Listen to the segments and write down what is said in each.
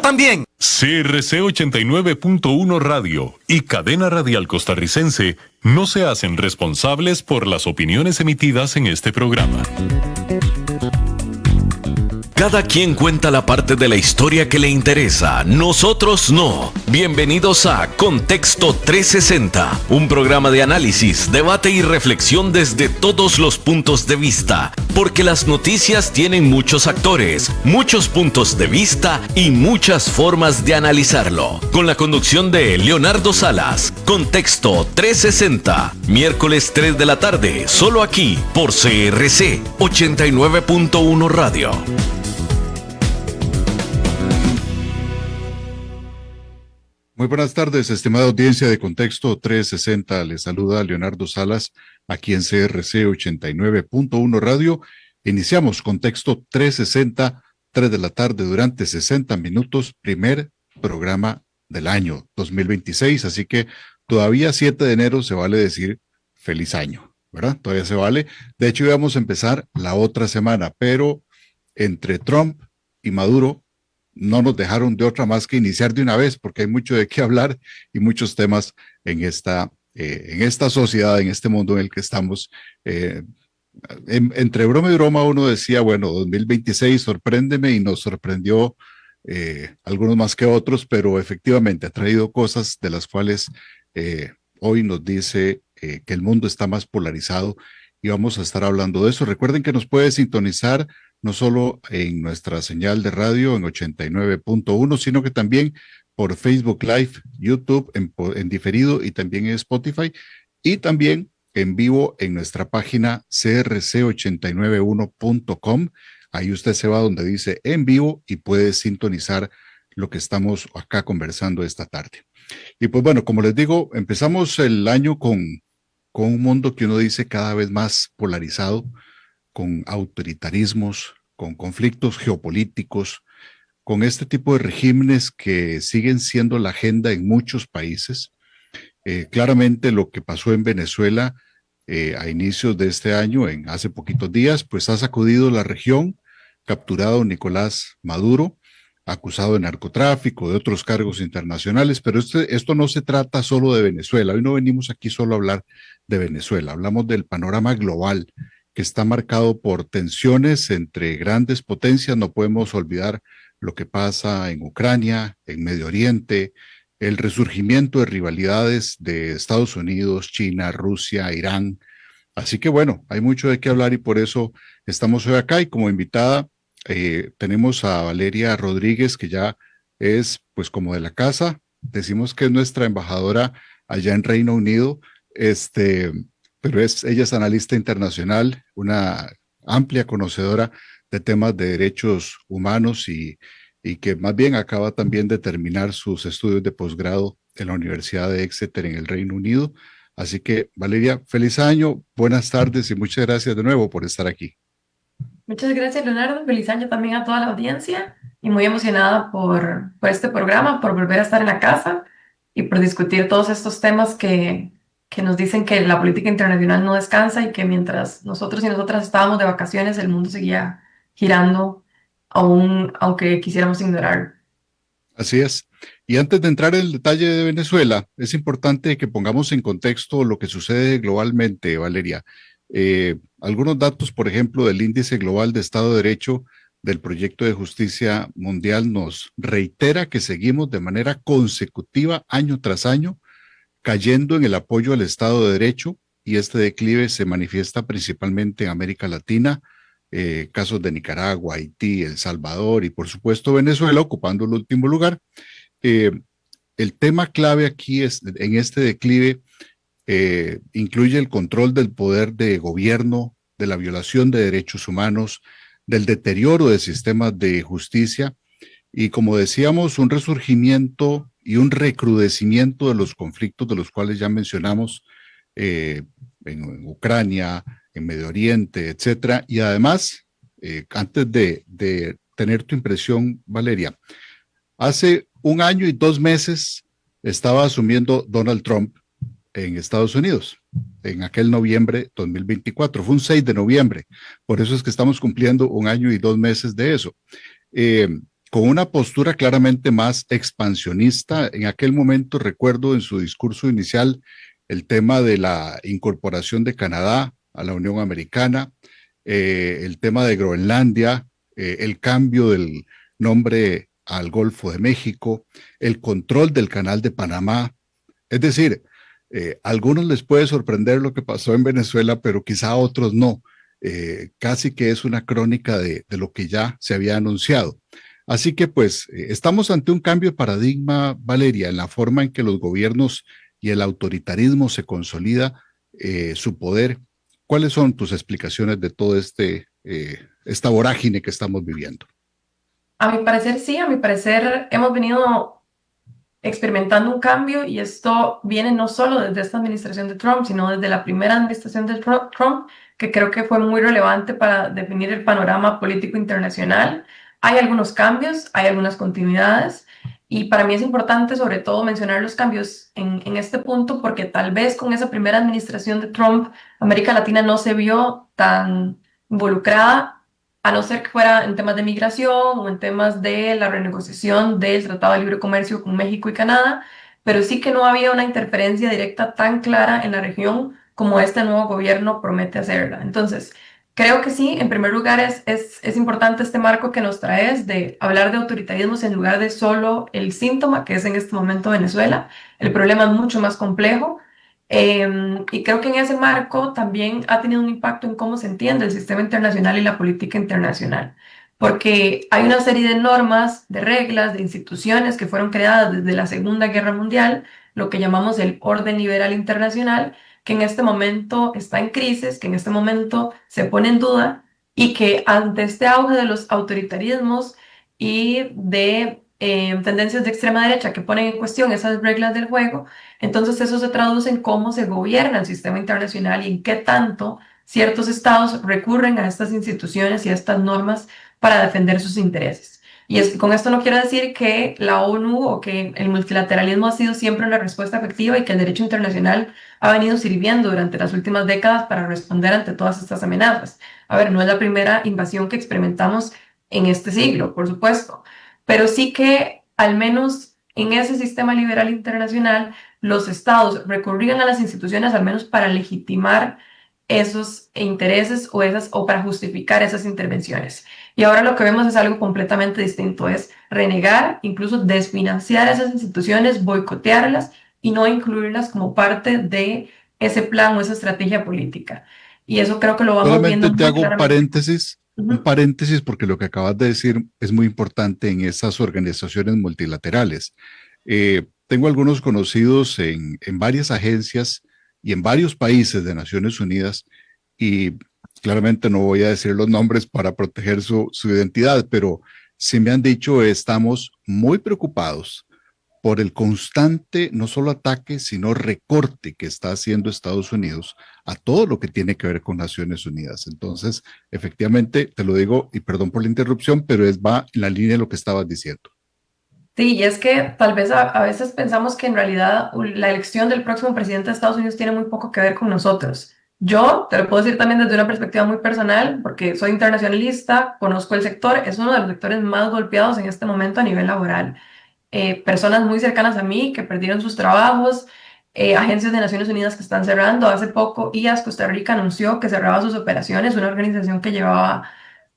también. CRC 89.1 Radio y Cadena Radial Costarricense no se hacen responsables por las opiniones emitidas en este programa. Cada quien cuenta la parte de la historia que le interesa, nosotros no. Bienvenidos a Contexto 360, un programa de análisis, debate y reflexión desde todos los puntos de vista, porque las noticias tienen muchos actores, muchos puntos de vista y muchas formas de analizarlo. Con la conducción de Leonardo Salas, Contexto 360, miércoles 3 de la tarde, solo aquí por CRC 89.1 Radio. Muy buenas tardes, estimada audiencia de Contexto 360. Les saluda Leonardo Salas, aquí en CRC 89.1 Radio. Iniciamos Contexto 360, 3 de la tarde, durante 60 minutos, primer programa del año 2026. Así que todavía 7 de enero se vale decir feliz año, ¿verdad? Todavía se vale. De hecho, íbamos a empezar la otra semana, pero entre Trump y Maduro no nos dejaron de otra más que iniciar de una vez, porque hay mucho de qué hablar y muchos temas en esta sociedad, en este mundo en el que estamos. Entre broma y broma uno decía, bueno, 2026 sorpréndeme, y nos sorprendió algunos más que otros, pero efectivamente ha traído cosas de las cuales hoy nos dice que el mundo está más polarizado, y vamos a estar hablando de eso. Recuerden que nos puede sintonizar no solo en nuestra señal de radio en 89.1, sino que también por Facebook Live, YouTube, en diferido, y también en Spotify, y también en vivo en nuestra página crc891.com. Ahí usted se va donde dice en vivo y puede sintonizar lo que estamos acá conversando esta tarde. Y pues bueno, como les digo, empezamos el año con un mundo que uno dice cada vez más polarizado, con autoritarismos, con conflictos geopolíticos, con este tipo de regímenes que siguen siendo la agenda en muchos países. Claramente lo que pasó en Venezuela a inicios de este año, hace poquitos días, pues ha sacudido la región, capturado a Nicolás Maduro, acusado de narcotráfico, de otros cargos internacionales, pero esto no se trata solo de Venezuela. Hoy no venimos aquí solo a hablar de Venezuela, hablamos del panorama global, que está marcado por tensiones entre grandes potencias. No podemos olvidar lo que pasa en Ucrania, en Medio Oriente, el resurgimiento de rivalidades de Estados Unidos, China, Rusia, Irán. Así que bueno, hay mucho de qué hablar, y por eso estamos hoy acá, y como invitada tenemos a Valeria Rodríguez, que ya es pues como de la casa. Decimos que es nuestra embajadora allá en Reino Unido, pero ella es analista internacional, una amplia conocedora de temas de derechos humanos, y que más bien acaba también de terminar sus estudios de posgrado en la Universidad de Exeter en el Reino Unido. Así que, Valeria, feliz año, buenas tardes y muchas gracias de nuevo por estar aquí. Muchas gracias, Leonardo. Feliz año también a toda la audiencia, y muy emocionada por este programa, por volver a estar en la casa y por discutir todos estos temas que nos dicen que la política internacional no descansa, y que mientras nosotros y nosotras estábamos de vacaciones, el mundo seguía girando, aunque quisiéramos ignorarlo. Así es. Y antes de entrar en el detalle de Venezuela, es importante que pongamos en contexto lo que sucede globalmente, Valeria. Algunos datos, por ejemplo, del Índice Global de Estado de Derecho del Proyecto de Justicia Mundial nos reitera que seguimos de manera consecutiva, año tras año, cayendo en el apoyo al Estado de Derecho, y este declive se manifiesta principalmente en América Latina, casos de Nicaragua, Haití, El Salvador y por supuesto Venezuela ocupando el último lugar. El tema clave aquí en este declive incluye el control del poder de gobierno, de la violación de derechos humanos, del deterioro de sistemas de justicia, y como decíamos, un resurgimiento y un recrudecimiento de los conflictos de los cuales ya mencionamos, en Ucrania, en Medio Oriente, etcétera. Y además, antes de tener tu impresión, Valeria, hace 1 año y 2 meses estaba asumiendo Donald Trump en Estados Unidos, en aquel noviembre 2024. Fue un 6 de noviembre. Por eso es que estamos cumpliendo 1 año y 2 meses de eso. con una postura claramente más expansionista. En aquel momento recuerdo en su discurso inicial el tema de la incorporación de Canadá a la Unión Americana, el tema de Groenlandia, el cambio del nombre al Golfo de México, el control del Canal de Panamá. Es decir, a algunos les puede sorprender lo que pasó en Venezuela, pero quizá a otros no. Casi que es una crónica de lo que ya se había anunciado. Así que pues estamos ante un cambio de paradigma, Valeria, en la forma en que los gobiernos y el autoritarismo se consolida su poder. ¿Cuáles son tus explicaciones de todo esta vorágine que estamos viviendo? A mi parecer, sí, a mi parecer hemos venido experimentando un cambio y esto viene no solo desde esta administración de Trump, sino desde la primera administración de Trump, que creo que fue muy relevante para definir el panorama político internacional. Hay algunos cambios, hay algunas continuidades y para mí es importante sobre todo mencionar los cambios en este punto porque tal vez con esa primera administración de Trump, América Latina no se vio tan involucrada a no ser que fuera en temas de migración o en temas de la renegociación del Tratado de Libre Comercio con México y Canadá, pero sí que no había una interferencia directa tan clara en la región como este nuevo gobierno promete hacerla. Entonces, creo que sí, en primer lugar es importante este marco que nos traes de hablar de autoritarismos en lugar de solo el síntoma, que es en este momento Venezuela. El problema es mucho más complejo. Y creo que en ese marco también ha tenido un impacto en cómo se entiende el sistema internacional y la política internacional, porque hay una serie de normas, de reglas, de instituciones que fueron creadas desde la Segunda Guerra Mundial, lo que llamamos el orden liberal internacional, que en este momento está en crisis, que en este momento se pone en duda y que ante este auge de los autoritarismos y de tendencias de extrema derecha que ponen en cuestión esas reglas del juego, entonces eso se traduce en cómo se gobierna el sistema internacional y en qué tanto ciertos estados recurren a estas instituciones y a estas normas para defender sus intereses. Y con esto no quiero decir que la ONU o que el multilateralismo ha sido siempre una respuesta efectiva y que el derecho internacional ha venido sirviendo durante las últimas décadas para responder ante todas estas amenazas. A ver, no es la primera invasión que experimentamos en este siglo, por supuesto, pero sí que al menos en ese sistema liberal internacional los estados recurrían a las instituciones al menos para legitimar esos intereses o para justificar esas intervenciones. Y ahora lo que vemos es algo completamente distinto, es renegar, incluso desfinanciar esas instituciones, boicotearlas y no incluirlas como parte de ese plan o esa estrategia política. Y eso creo que lo vamos Solamente viendo te muy hago claramente. un paréntesis, porque lo que acabas de decir es muy importante en esas organizaciones multilaterales. Tengo algunos conocidos en varias agencias y en varios países de Naciones Unidas, y claramente no voy a decir los nombres para proteger su identidad, pero sí me han dicho, estamos muy preocupados por el constante, no solo ataque, sino recorte que está haciendo Estados Unidos a todo lo que tiene que ver con Naciones Unidas. Entonces, efectivamente, te lo digo, y perdón por la interrupción, pero va en la línea de lo que estabas diciendo. Sí, y es que tal vez a veces pensamos que en realidad la elección del próximo presidente de Estados Unidos tiene muy poco que ver con nosotros. Yo te lo puedo decir también desde una perspectiva muy personal, porque soy internacionalista, conozco el sector, es uno de los sectores más golpeados en este momento a nivel laboral. Personas muy cercanas a mí que perdieron sus trabajos, agencias de Naciones Unidas que están cerrando. Hace poco, IAS Costa Rica anunció que cerraba sus operaciones, una organización que llevaba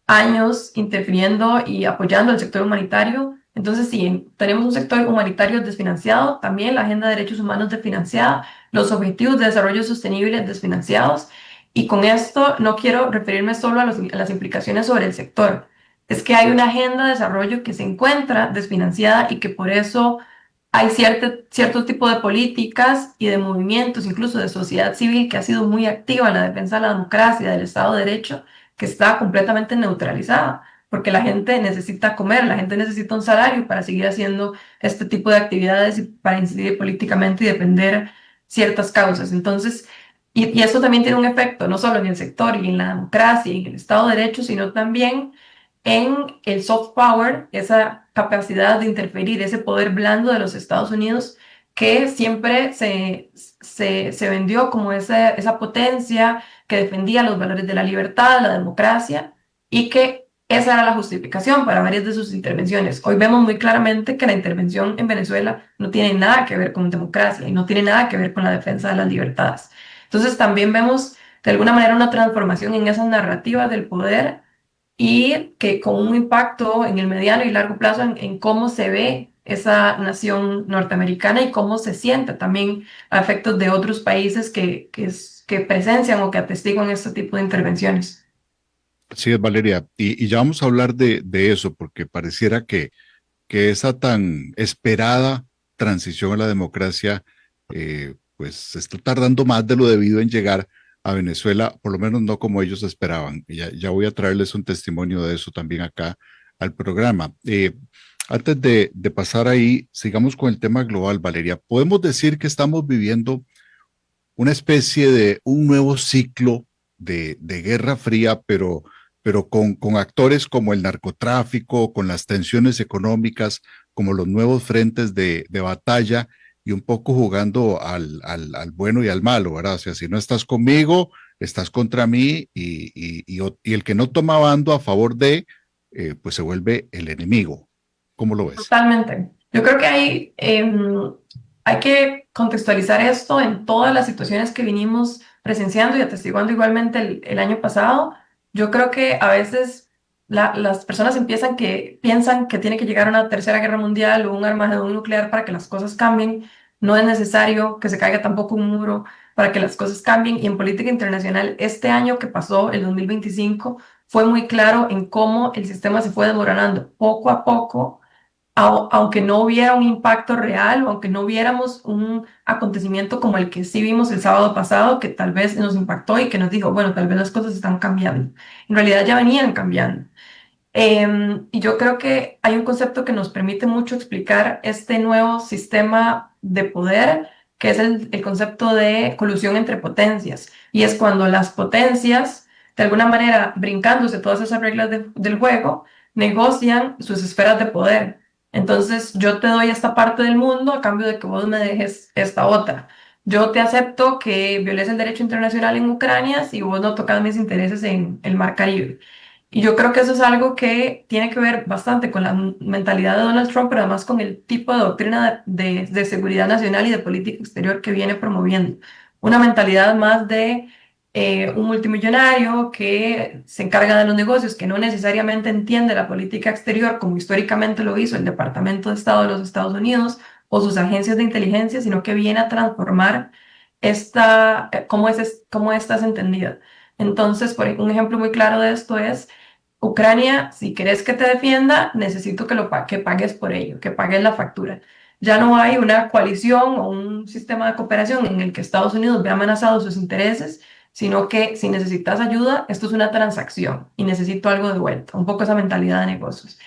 años interfiriendo y apoyando el sector humanitario. Entonces, sí, tenemos un sector humanitario desfinanciado, también la agenda de derechos humanos desfinanciada, los objetivos de desarrollo sostenible desfinanciados, y con esto no quiero referirme solo a las implicaciones sobre el sector, es que hay una agenda de desarrollo que se encuentra desfinanciada y que por eso hay cierto tipo de políticas y de movimientos, incluso de sociedad civil, que ha sido muy activa en la defensa de la democracia, del Estado de Derecho, que está completamente neutralizada, porque la gente necesita comer, la gente necesita un salario para seguir haciendo este tipo de actividades y para incidir políticamente y defender ciertas causas. Entonces, y esto también tiene un efecto, no solo en el sector y en la democracia y en el Estado de Derecho, sino también en el soft power, esa capacidad de interferir, ese poder blando de los Estados Unidos que siempre se vendió como esa potencia que defendía los valores de la libertad, la democracia y que esa era la justificación para varias de sus intervenciones. Hoy vemos muy claramente que la intervención en Venezuela no tiene nada que ver con democracia y no tiene nada que ver con la defensa de las libertades. Entonces también vemos de alguna manera una transformación en esas narrativas del poder y que con un impacto en el mediano y largo plazo en cómo se ve esa nación norteamericana y cómo se siente también a efectos de otros países que presencian o que atestiguan este tipo de intervenciones. Sí, es Valeria. Y ya vamos a hablar de eso, porque pareciera que esa tan esperada transición a la democracia, pues se está tardando más de lo debido en llegar a Venezuela, por lo menos no como ellos esperaban. Ya voy a traerles un testimonio de eso también acá al programa. Antes de pasar ahí, sigamos con el tema global, Valeria. Podemos decir que estamos viviendo una especie de un nuevo ciclo de Guerra Fría, pero con actores como el narcotráfico, con las tensiones económicas, como los nuevos frentes de batalla y un poco jugando al bueno y al malo, ¿verdad? O sea, si no estás conmigo, estás contra mí y el que no toma bando a favor de, pues se vuelve el enemigo. ¿Cómo lo ves? Totalmente. Yo creo que hay que contextualizar esto en todas las situaciones que vinimos presenciando y atestiguando igualmente el año pasado. Yo creo que a veces las personas piensan que tiene que llegar a una tercera guerra mundial o un armagedón nuclear para que las cosas cambien. No es necesario que se caiga tampoco un muro para que las cosas cambien. Y en política internacional, este año que pasó, el 2025, fue muy claro en cómo el sistema se fue desmoronando poco a poco, aunque no hubiera un impacto real o aunque no viéramos un acontecimiento como el que sí vimos el sábado pasado, que tal vez nos impactó y que nos dijo, bueno, tal vez las cosas están cambiando. En realidad ya venían cambiando. Y yo creo que hay un concepto que nos permite mucho explicar este nuevo sistema de poder, que es el concepto de colusión entre potencias. Y es cuando las potencias, de alguna manera, brincándose todas esas reglas del juego, negocian sus esferas de poder. Entonces, yo te doy esta parte del mundo a cambio de que vos me dejes esta otra. Yo te acepto que violes el derecho internacional en Ucrania si vos no tocas mis intereses en el Mar Caribe. Y yo creo que eso es algo que tiene que ver bastante con la mentalidad de Donald Trump, pero además con el tipo de doctrina de seguridad nacional y de política exterior que viene promoviendo. Una mentalidad más de un multimillonario que se encarga de los negocios, que no necesariamente entiende la política exterior como históricamente lo hizo el Departamento de Estado de los Estados Unidos o sus agencias de inteligencia, sino que viene a transformar cómo esta es entendida. Entonces, un ejemplo muy claro de esto es Ucrania, si querés que te defienda, necesito que pagues por ello, que pagues la factura. Ya no hay una coalición o un sistema de cooperación en el que Estados Unidos ve amenazados sus intereses, sino que si necesitas ayuda, esto es una transacción y necesito algo de vuelta, un poco esa mentalidad de negocios.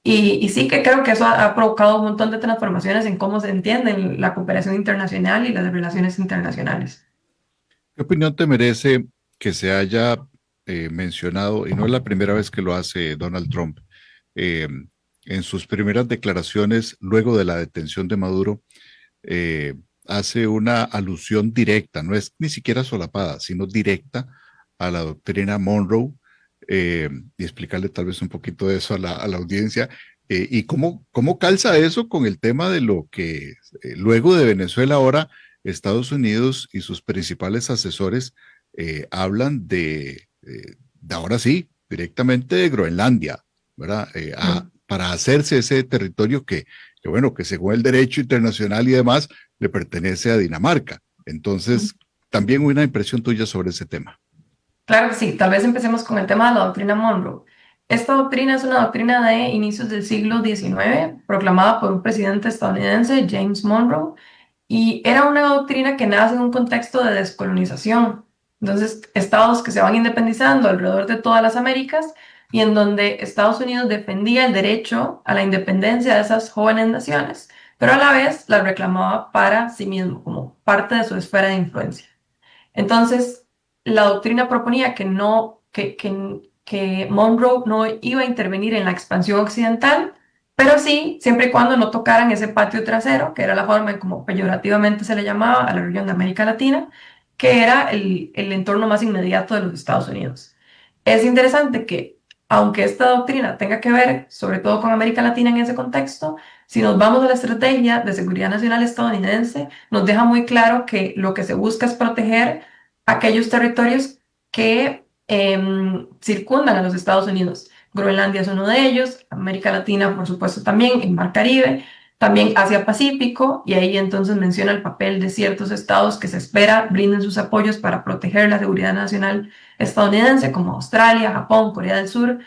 Y sí que creo que eso ha provocado un montón de transformaciones en cómo se entiende la cooperación internacional y las relaciones internacionales. ¿Qué opinión te merece que se haya mencionado, y no es la primera vez que lo hace Donald Trump, eh, en sus primeras declaraciones luego de la detención de Maduro, hace una alusión directa, no es ni siquiera solapada, sino directa a la doctrina Monroe, y explicarle tal vez un poquito de eso a la audiencia, y cómo calza eso con el tema de lo que luego de Venezuela ahora Estados Unidos y sus principales asesores hablan de ahora sí, directamente de Groenlandia, ¿verdad? Para hacerse ese territorio bueno, que según el derecho internacional y demás, le pertenece a Dinamarca. Entonces, también una impresión tuya sobre ese tema. Claro que sí, tal vez empecemos con el tema de la doctrina Monroe. Esta doctrina es una doctrina de inicios del siglo XIX, proclamada por un presidente estadounidense, James Monroe, y era una doctrina que nace en un contexto de descolonización. Entonces, estados que se van independizando alrededor de todas las Américas y en donde Estados Unidos defendía el derecho a la independencia de esas jóvenes naciones, pero a la vez la reclamaba para sí mismo, como parte de su esfera de influencia. Entonces, la doctrina proponía que Monroe no iba a intervenir en la expansión occidental, pero sí, siempre y cuando no tocaran ese patio trasero, que era la forma en como peyorativamente se le llamaba a la región de América Latina, que era el entorno más inmediato de los Estados Unidos. Es interesante que aunque esta doctrina tenga que ver sobre todo con América Latina en ese contexto, si nos vamos a la estrategia de seguridad nacional estadounidense, nos deja muy claro que lo que se busca es proteger aquellos territorios que circundan a los Estados Unidos. Groenlandia es uno de ellos, América Latina, por supuesto, también, el Mar Caribe, también Asia-Pacífico, y ahí entonces menciona el papel de ciertos estados que se espera brinden sus apoyos para proteger la seguridad nacional estadounidense, como Australia, Japón, Corea del Sur.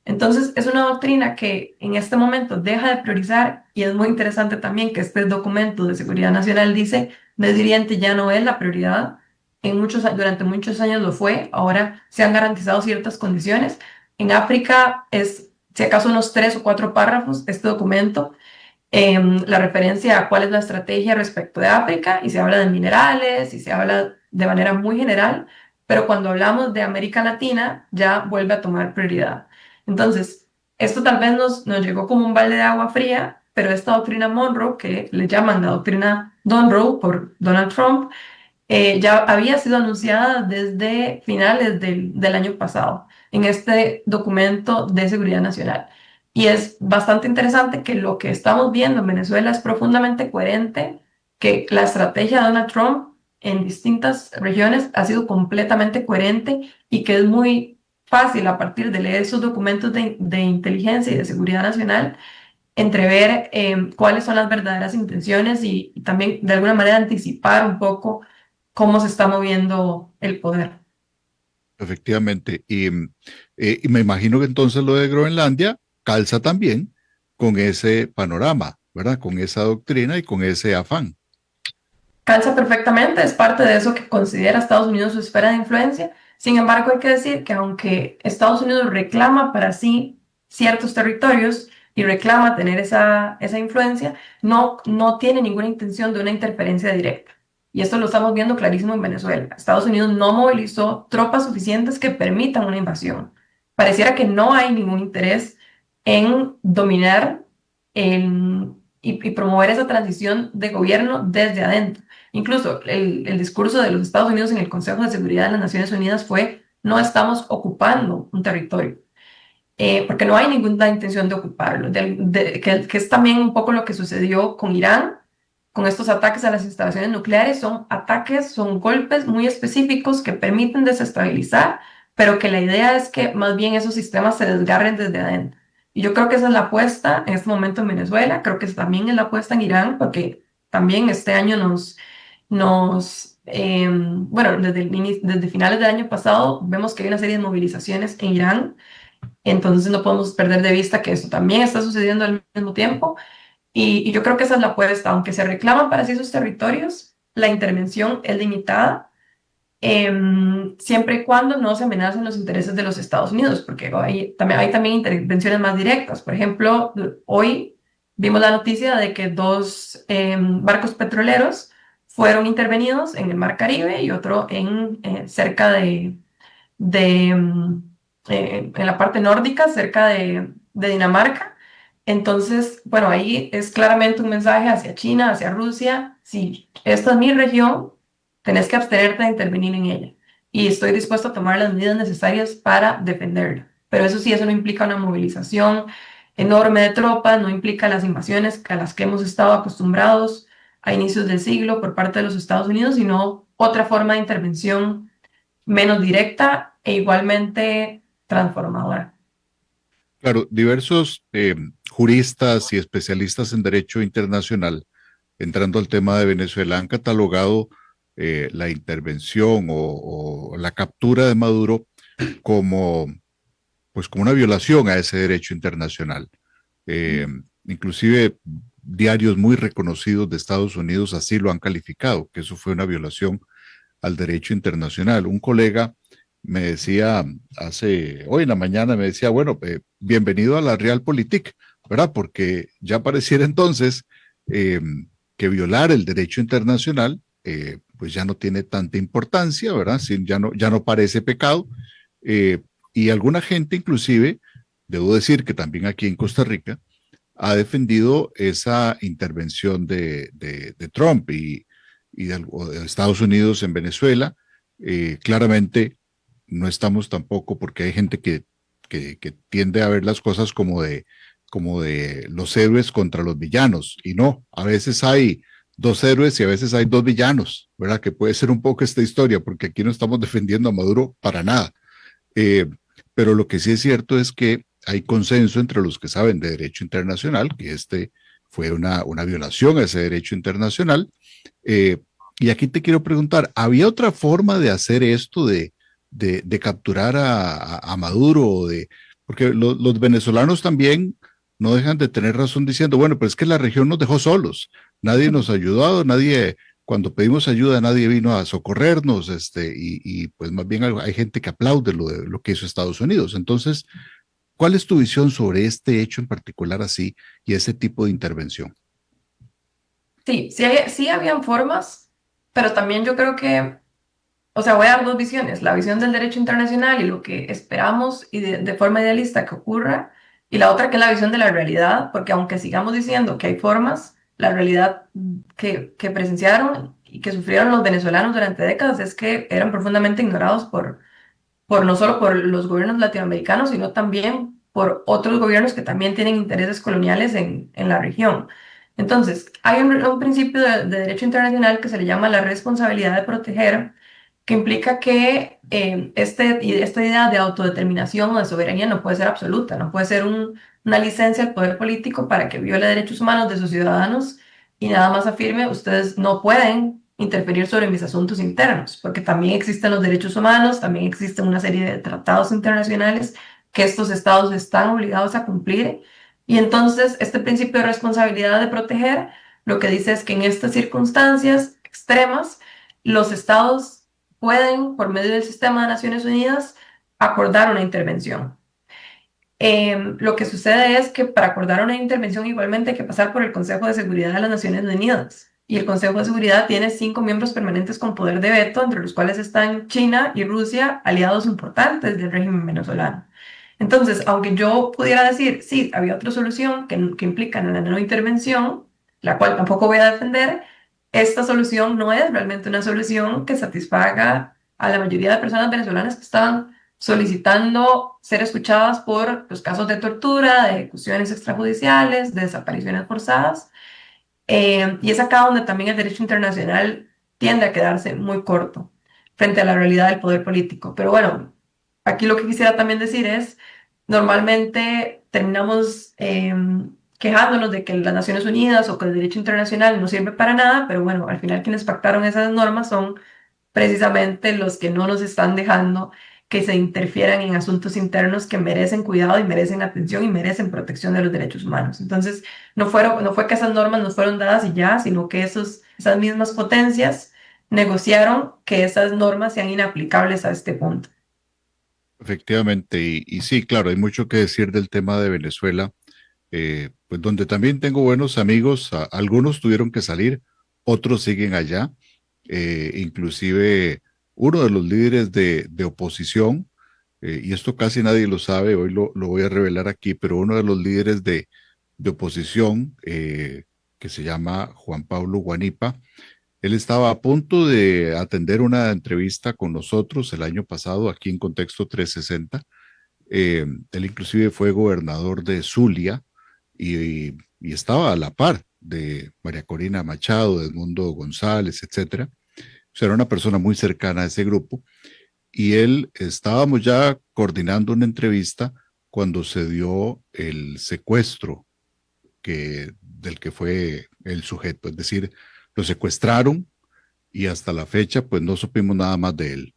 Entonces, es una doctrina que en este momento deja de priorizar, y es muy interesante también que este documento de seguridad nacional dice, Medio Oriente ya no es la prioridad, durante muchos años lo fue, ahora se han garantizado ciertas condiciones. En África es, si acaso, unos 3 o 4 párrafos este documento, la referencia a cuál es la estrategia respecto de África, y se habla de minerales y se habla de manera muy general, pero cuando hablamos de América Latina ya vuelve a tomar prioridad. Entonces, esto tal vez nos llegó como un balde de agua fría, pero esta doctrina Monroe, que le llaman la doctrina Monroe por Donald Trump, ya había sido anunciada desde finales del año pasado en este documento de seguridad nacional. Y es bastante interesante que lo que estamos viendo en Venezuela es profundamente coherente, que la estrategia de Donald Trump en distintas regiones ha sido completamente coherente y que es muy fácil a partir de leer esos documentos de inteligencia y de seguridad nacional entrever cuáles son las verdaderas intenciones y también de alguna manera anticipar un poco cómo se está moviendo el poder. Efectivamente. Y me imagino que entonces lo de Groenlandia calza también con ese panorama, ¿verdad? Con esa doctrina y con ese afán. Calza perfectamente, es parte de eso que considera Estados Unidos su esfera de influencia. Sin embargo, hay que decir que aunque Estados Unidos reclama para sí ciertos territorios y reclama tener esa influencia, no tiene ninguna intención de una interferencia directa. Y esto lo estamos viendo clarísimo en Venezuela. Estados Unidos no movilizó tropas suficientes que permitan una invasión. Pareciera que no hay ningún interés en dominar y promover esa transición de gobierno desde adentro. Incluso el discurso de los Estados Unidos en el Consejo de Seguridad de las Naciones Unidas fue: no estamos ocupando un territorio, porque no hay ninguna intención de ocuparlo, que es también un poco lo que sucedió con Irán, con estos ataques a las instalaciones nucleares. Son ataques, son golpes muy específicos que permiten desestabilizar, pero que la idea es que más bien esos sistemas se desgarren desde adentro. Y yo creo que esa es la apuesta en este momento en Venezuela, creo que también es la apuesta en Irán, porque también este año bueno, desde finales del año pasado vemos que hay una serie de movilizaciones en Irán, entonces no podemos perder de vista que eso también está sucediendo al mismo tiempo, y yo creo que esa es la apuesta. Aunque se reclaman para sí esos territorios, la intervención es limitada, siempre y cuando no se amenacen los intereses de los Estados Unidos, porque hay también intervenciones más directas. Por ejemplo, hoy vimos la noticia de que 2 barcos petroleros fueron intervenidos en el Mar Caribe y otro cerca en la parte nórdica, cerca de Dinamarca. Entonces, bueno, ahí es claramente un mensaje hacia China, hacia Rusia: si esta es mi región, tenés que abstenerte de intervenir en ella. Y estoy dispuesto a tomar las medidas necesarias para defenderla. Pero eso sí, eso no implica una movilización enorme de tropas, no implica las invasiones a las que hemos estado acostumbrados a inicios del siglo por parte de los Estados Unidos, sino otra forma de intervención menos directa e igualmente transformadora. Claro, diversos juristas y especialistas en derecho internacional, entrando al tema de Venezuela, han catalogado la intervención o la captura de Maduro como, pues, como una violación a ese derecho internacional. Inclusive diarios muy reconocidos de Estados Unidos así lo han calificado, que eso fue una violación al derecho internacional. Un colega me decía hoy en la mañana, me decía, bueno, bienvenido a la Realpolitik, ¿verdad? Porque ya pareciera entonces que violar el derecho internacional pues ya no tiene tanta importancia, ¿verdad? Ya no parece pecado. Y alguna gente inclusive, debo decir que también aquí en Costa Rica, ha defendido esa intervención de Trump y de Estados Unidos en Venezuela. Claramente no estamos tampoco, porque hay gente que que tiende a ver las cosas como de los héroes contra los villanos, y no, a veces hay dos héroes y a veces hay dos villanos, ¿verdad? Que puede ser un poco esta historia, porque aquí no estamos defendiendo a Maduro para nada. Eh, pero lo que sí es cierto es que hay consenso entre los que saben de derecho internacional, que fue una violación a ese derecho internacional. Eh, y aquí te quiero preguntar, ¿había otra forma de hacer esto, de capturar a Maduro? Porque los venezolanos también no dejan de tener razón diciendo, bueno, pero es que la región nos dejó solos, nadie nos ha ayudado, cuando pedimos ayuda nadie vino a socorrernos, y pues más bien hay gente que aplaude lo que hizo Estados Unidos. Entonces, ¿cuál es tu visión sobre este hecho en particular así y ese tipo de intervención? Sí, sí habían formas, pero también yo creo que, o sea, voy a dar dos visiones, la visión del derecho internacional y lo que esperamos y de forma idealista que ocurra, y la otra que es la visión de la realidad, porque aunque sigamos diciendo que hay formas, la realidad que presenciaron y que sufrieron los venezolanos durante décadas es que eran profundamente ignorados por no solo por los gobiernos latinoamericanos, sino también por otros gobiernos que también tienen intereses coloniales en la región. Entonces, hay un principio de derecho internacional que se le llama la responsabilidad de proteger, que implica que esta idea de autodeterminación o de soberanía no puede ser absoluta, no puede ser una licencia al poder político para que viole derechos humanos de sus ciudadanos y nada más afirme, ustedes no pueden interferir sobre mis asuntos internos, porque también existen los derechos humanos, también existen una serie de tratados internacionales que estos estados están obligados a cumplir. Y entonces, este principio de responsabilidad de proteger, lo que dice es que en estas circunstancias extremas, los estados pueden, por medio del sistema de Naciones Unidas, acordar una intervención. Lo que sucede es que para acordar una intervención igualmente hay que pasar por el Consejo de Seguridad de las Naciones Unidas. Y el Consejo de Seguridad tiene 5 miembros permanentes con poder de veto, entre los cuales están China y Rusia, aliados importantes del régimen venezolano. Entonces, aunque yo pudiera decir, sí, había otra solución que implica la no intervención, la cual tampoco voy a defender, esta solución no es realmente una solución que satisfaga a la mayoría de personas venezolanas que estaban solicitando ser escuchadas por los casos de tortura, de ejecuciones extrajudiciales, de desapariciones forzadas. Y es acá donde también el derecho internacional tiende a quedarse muy corto frente a la realidad del poder político. Pero bueno, aquí lo que quisiera también decir es, normalmente terminamos quejándonos de que las Naciones Unidas o que el derecho internacional no sirve para nada, pero bueno, al final quienes pactaron esas normas son precisamente los que no nos están dejando que se interfieran en asuntos internos que merecen cuidado y merecen atención y merecen protección de los derechos humanos. Entonces, no fue que esas normas nos fueron dadas y ya, sino que esas mismas potencias negociaron que esas normas sean inaplicables a este punto. Efectivamente, y sí, claro, hay mucho que decir del tema de Venezuela, pues donde también tengo buenos amigos, algunos tuvieron que salir, otros siguen allá, inclusive uno de los líderes de oposición, y esto casi nadie lo sabe, hoy lo voy a revelar aquí, pero uno de los líderes de oposición, que se llama Juan Pablo Guanipa, él estaba a punto de atender una entrevista con nosotros el año pasado aquí en Contexto 360. Él inclusive fue gobernador de Zulia y estaba a la par de María Corina Machado, de Edmundo González, etcétera. O sea, era una persona muy cercana a ese grupo. Y estábamos ya coordinando una entrevista cuando se dio el secuestro del que fue el sujeto. Es decir, lo secuestraron y hasta la fecha pues no supimos nada más de él.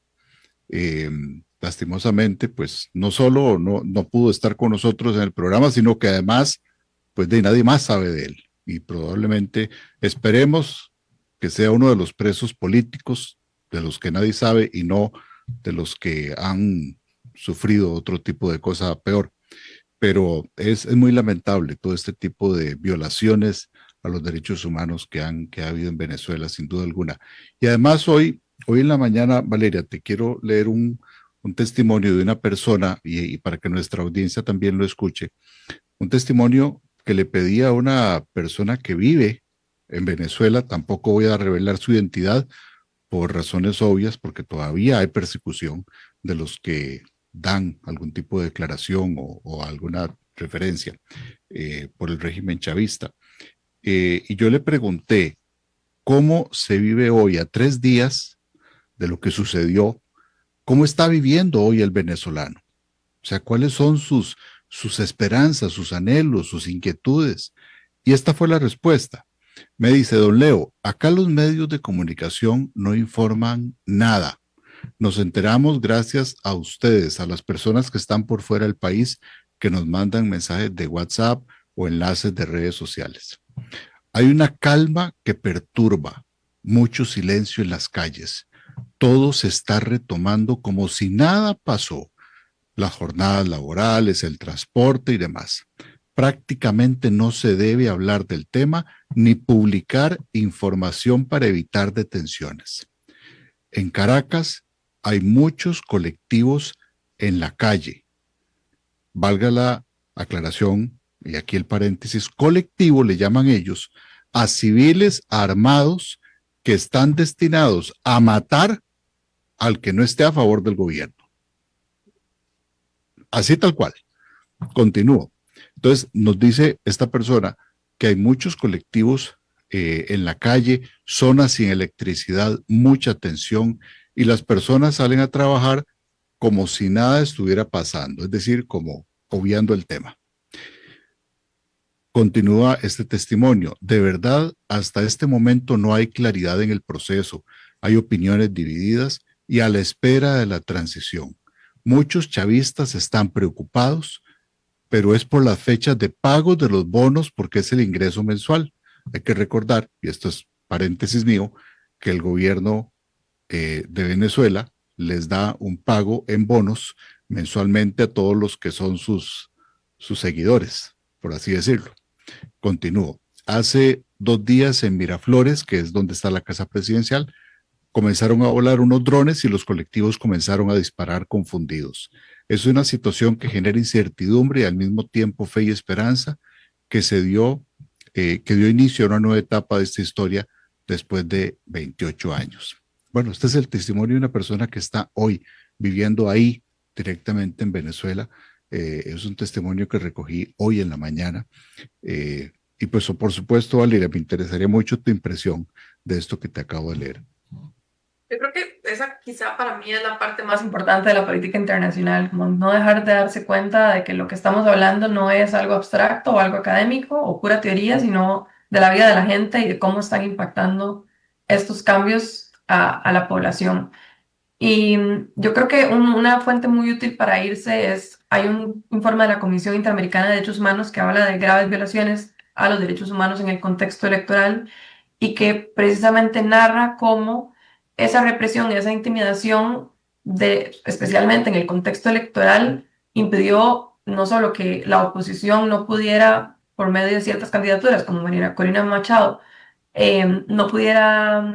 Lastimosamente pues no solo no pudo estar con nosotros en el programa, sino que además pues de nadie más sabe de él y probablemente esperemos que sea uno de los presos políticos de los que nadie sabe y no de los que han sufrido otro tipo de cosa peor. Pero es muy lamentable todo este tipo de violaciones a los derechos humanos que ha habido en Venezuela, sin duda alguna. Y además hoy en la mañana, Valeria, te quiero leer un testimonio de una persona, y para que nuestra audiencia también lo escuche, un testimonio que le pedí a una persona que vive en Venezuela, tampoco voy a revelar su identidad por razones obvias, porque todavía hay persecución de los que dan algún tipo de declaración o alguna referencia por el régimen chavista. Y yo le pregunté cómo se vive hoy a 3 días de lo que sucedió, cómo está viviendo hoy el venezolano. O sea, cuáles son sus esperanzas, sus anhelos, sus inquietudes. Y esta fue la respuesta. Me dice, don Leo, acá los medios de comunicación no informan nada. Nos enteramos gracias a ustedes, a las personas que están por fuera del país, que nos mandan mensajes de WhatsApp o enlaces de redes sociales. Hay una calma que perturba, mucho silencio en las calles. Todo se está retomando como si nada pasó. Las jornadas laborales, el transporte y demás. Prácticamente no se debe hablar del tema ni publicar información para evitar detenciones. En Caracas hay muchos colectivos en la calle. Valga la aclaración, y aquí el paréntesis, colectivo le llaman ellos a civiles armados que están destinados a matar al que no esté a favor del gobierno. Así tal cual. Continúo. Entonces, nos dice esta persona que hay muchos colectivos en la calle, zonas sin electricidad, mucha tensión, y las personas salen a trabajar como si nada estuviera pasando, es decir, como obviando el tema. Continúa este testimonio. De verdad, hasta este momento no hay claridad en el proceso. Hay opiniones divididas y a la espera de la transición. Muchos chavistas están preocupados, pero es por las fechas de pago de los bonos porque es el ingreso mensual. Hay que recordar, y esto es paréntesis mío, que el gobierno de Venezuela les da un pago en bonos mensualmente a todos los que son sus seguidores, por así decirlo. Continúo. Hace 2 días en Miraflores, que es donde está la casa presidencial, comenzaron a volar unos drones y los colectivos comenzaron a disparar confundidos. Es una situación que genera incertidumbre y al mismo tiempo fe y esperanza que dio inicio a una nueva etapa de esta historia después de 28 años. Bueno, este es el testimonio de una persona que está hoy viviendo ahí directamente en Venezuela. Es un testimonio que recogí hoy en la mañana. Y pues, por supuesto, Valeria, me interesaría mucho tu impresión de esto que te acabo de leer. Yo creo que esa quizá para mí es la parte más importante de la política internacional, como no dejar de darse cuenta de que lo que estamos hablando no es algo abstracto o algo académico o pura teoría, sino de la vida de la gente y de cómo están impactando estos cambios a la población. Y yo creo que una fuente muy útil para irse hay un informe de la Comisión Interamericana de Derechos Humanos que habla de graves violaciones a los derechos humanos en el contexto electoral y que precisamente narra cómo esa represión y esa intimidación, especialmente en el contexto electoral, impidió no solo que la oposición no pudiera, por medio de ciertas candidaturas, como Corina Machado, no pudiera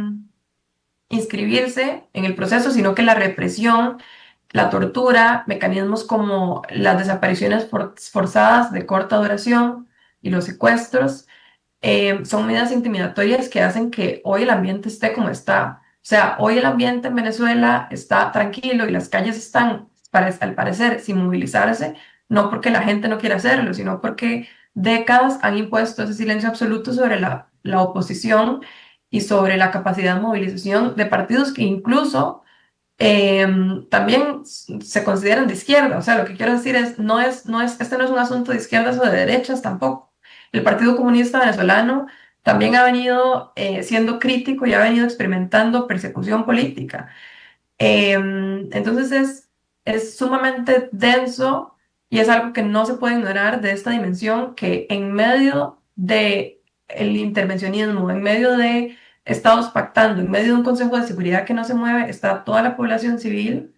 inscribirse en el proceso, sino que la represión, la tortura, mecanismos como las desapariciones forzadas de corta duración y los secuestros, son medidas intimidatorias que hacen que hoy el ambiente esté como está. O sea, hoy el ambiente en Venezuela está tranquilo y las calles están, al parecer, sin movilizarse, no porque la gente no quiera hacerlo, sino porque décadas han impuesto ese silencio absoluto sobre la oposición y sobre la capacidad de movilización de partidos que incluso también se consideran de izquierda. O sea, lo que quiero decir es, este no es un asunto de izquierdas o de derechas tampoco. El Partido Comunista Venezolano también ha venido siendo crítico y ha venido experimentando persecución política. Entonces es sumamente denso y es algo que no se puede ignorar de esta dimensión que en medio de el intervencionismo, en medio de estados pactando, en medio de un Consejo de Seguridad que no se mueve, está toda la población civil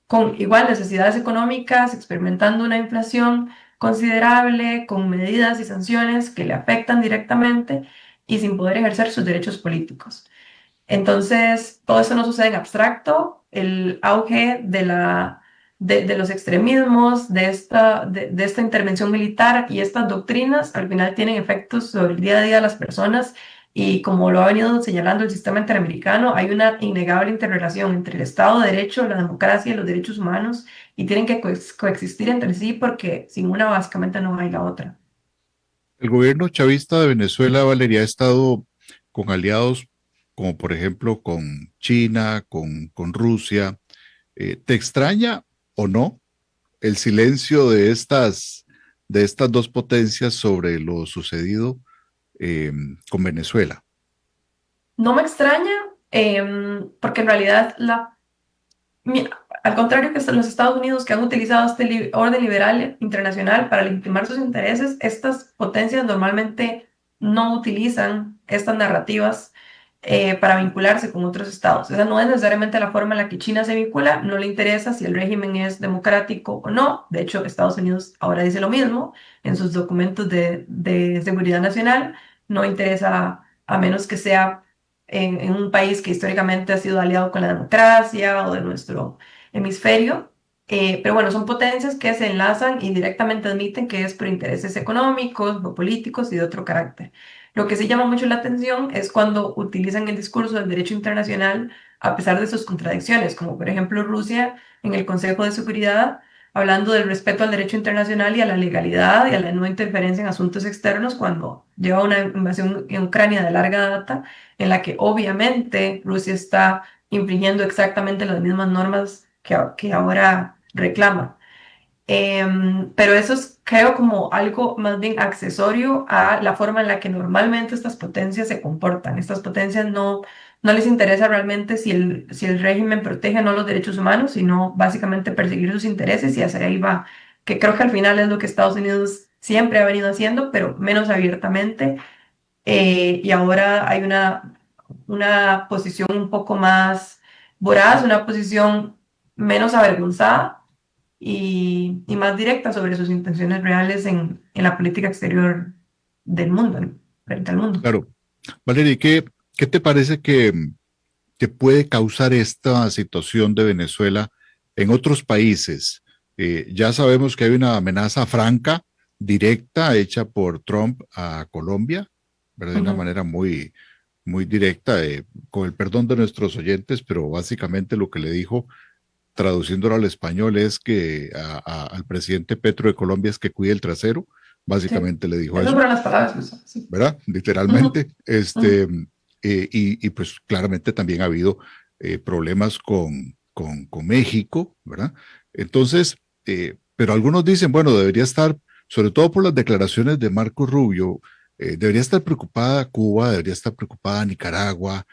con igual necesidades económicas, experimentando una inflación considerable, con medidas y sanciones que le afectan directamente y sin poder ejercer sus derechos políticos. Entonces, todo eso no sucede en abstracto. El auge de los extremismos, de esta intervención militar y estas doctrinas, al final tienen efectos sobre el día a día de las personas Y como lo ha venido señalando el sistema interamericano, hay una innegable interrelación entre el Estado de Derecho, la democracia y los derechos humanos, y tienen que coexistir entre sí porque sin una básicamente no hay la otra. El gobierno chavista de Venezuela, Valeria, ha estado con aliados como por ejemplo con China, con Rusia. ¿Te extraña o no el silencio de estas dos potencias sobre lo sucedido con Venezuela? No me extraña, porque en realidad al contrario que los Estados Unidos, que han utilizado este orden liberal internacional para legitimar sus intereses, estas potencias normalmente no utilizan estas narrativas para vincularse con otros estados. Esa no es necesariamente la forma en la que China se vincula, no le interesa si el régimen es democrático o no. De hecho, Estados Unidos ahora dice lo mismo en sus documentos de seguridad nacional, no interesa a menos que sea en un país que históricamente ha sido aliado con la democracia o de nuestro hemisferio. Pero bueno, son potencias que se enlazan y directamente admiten que es por intereses económicos o políticos y de otro carácter. Lo que sí llama mucho la atención es cuando utilizan el discurso del derecho internacional a pesar de sus contradicciones, como por ejemplo Rusia en el Consejo de Seguridad, hablando del respeto al derecho internacional y a la legalidad y a la no interferencia en asuntos externos cuando lleva una invasión en Ucrania de larga data, en la que obviamente Rusia está infringiendo exactamente las mismas normas que ahora reclama. Pero eso es, creo, como algo más bien accesorio a la forma en la que normalmente estas potencias se comportan. Estas potencias no les interesa realmente si el régimen protege o no los derechos humanos, sino básicamente perseguir sus intereses y hacia ahí va, que creo que al final es lo que Estados Unidos siempre ha venido haciendo, pero menos abiertamente. Y ahora hay una posición un poco más voraz, una posición menos avergonzada y más directa sobre sus intenciones reales en la política exterior del mundo, frente al mundo. Claro. Valeria, ¿qué te parece que puede causar esta situación de Venezuela en otros países? Ya sabemos que hay una amenaza franca, directa, hecha por Trump a Colombia, ¿verdad? De una manera muy, muy directa, con el perdón de nuestros oyentes, pero básicamente lo que le dijo, traduciéndolo al español, es que al presidente Petro de Colombia es que cuide el trasero, Sí, básicamente le dijo esas eso, fueron las palabras que usó, sí. ¿verdad? Literalmente, y pues claramente también ha habido problemas con México, ¿verdad? Entonces, pero algunos dicen, bueno, debería estar, sobre todo por las declaraciones de Marco Rubio, debería estar preocupada Cuba, debería estar preocupada Nicaragua.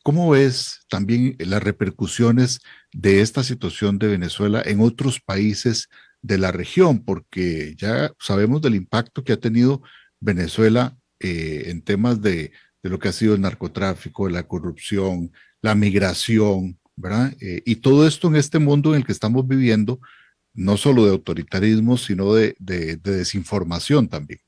¿Cómo ves también las repercusiones de esta situación de Venezuela en otros países de la región? Porque ya sabemos del impacto que ha tenido Venezuela en temas de lo que ha sido el narcotráfico, la corrupción, la migración, ¿verdad? Y todo esto en este mundo en el que estamos viviendo, no solo de autoritarismo, sino de desinformación también.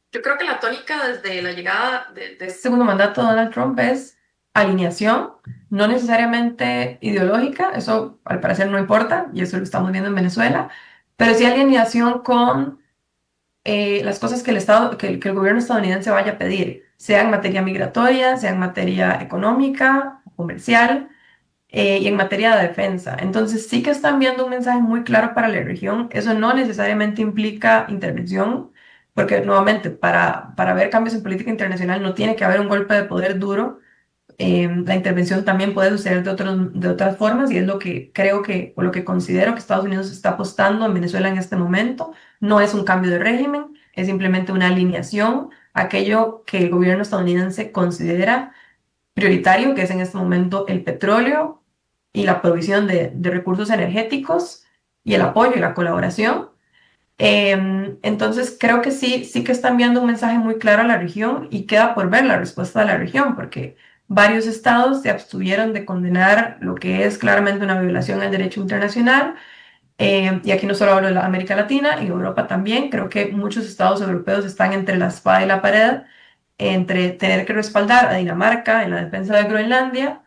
Yo creo que la tónica desde la llegada de este segundo mandato de Donald Trump es alineación, no necesariamente ideológica, eso al parecer no importa, y eso lo estamos viendo en Venezuela, pero sí alineación con las cosas que que el gobierno estadounidense vaya a pedir, sea en materia migratoria, sea en materia económica, comercial, y en materia de defensa. Entonces sí que están viendo un mensaje muy claro para la región. Eso no necesariamente implica intervención, porque nuevamente para ver cambios en política internacional no tiene que haber un golpe de poder duro. La intervención también puede suceder de otras formas y es lo que creo que, o lo que considero que Estados Unidos está apostando en Venezuela en este momento. No es un cambio de régimen, es simplemente una alineación a aquello que el gobierno estadounidense considera prioritario, que es en este momento el petróleo y la provisión de recursos energéticos y el apoyo y la colaboración. Entonces creo que sí que está enviando un mensaje muy claro a la región y queda por ver la respuesta de la región, porque varios estados se abstuvieron de condenar lo que es claramente una violación al derecho internacional. Y aquí no solo hablo de la América Latina, en Europa también. Creo que muchos estados europeos están entre la espada y la pared, entre tener que respaldar a Dinamarca en la defensa de Groenlandia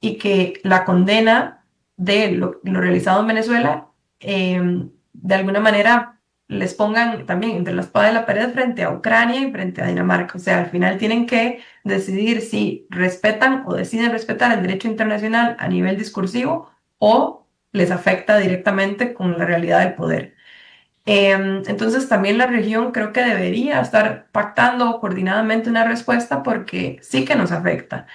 y que la condena de lo realizado en Venezuela, de alguna manera les pongan también entre la espada y la pared frente a Ucrania y frente a Dinamarca. O sea, al final tienen que decidir si respetan o deciden respetar el derecho internacional a nivel discursivo o les afecta directamente con la realidad del poder. Entonces también la región creo que debería estar pactando coordinadamente una respuesta porque sí que nos afecta.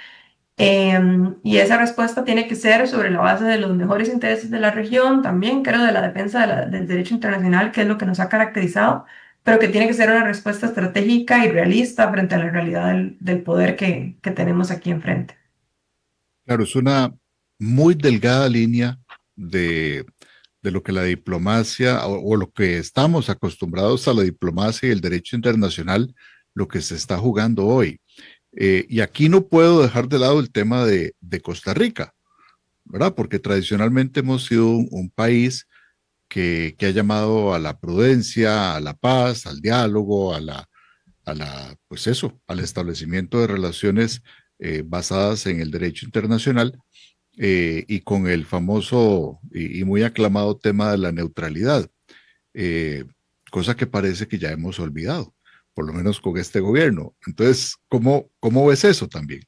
Y esa respuesta tiene que ser sobre la base de los mejores intereses de la región, también creo de la defensa del derecho internacional, que es lo que nos ha caracterizado, pero que tiene que ser una respuesta estratégica y realista frente a la realidad del poder que tenemos aquí enfrente. Claro, es una muy delgada línea de, de lo que la diplomacia o lo que estamos acostumbrados a la diplomacia y el derecho internacional, lo que se está jugando hoy. Y aquí no puedo dejar de lado el tema de Costa Rica, ¿verdad? Porque tradicionalmente hemos sido un país que ha llamado a la prudencia, a la paz, al diálogo, pues eso, al establecimiento de relaciones basadas en el derecho internacional y con el famoso y muy aclamado tema de la neutralidad, eh, cosa que parece que ya hemos olvidado, por lo menos con este gobierno. Entonces, ¿cómo ves eso también?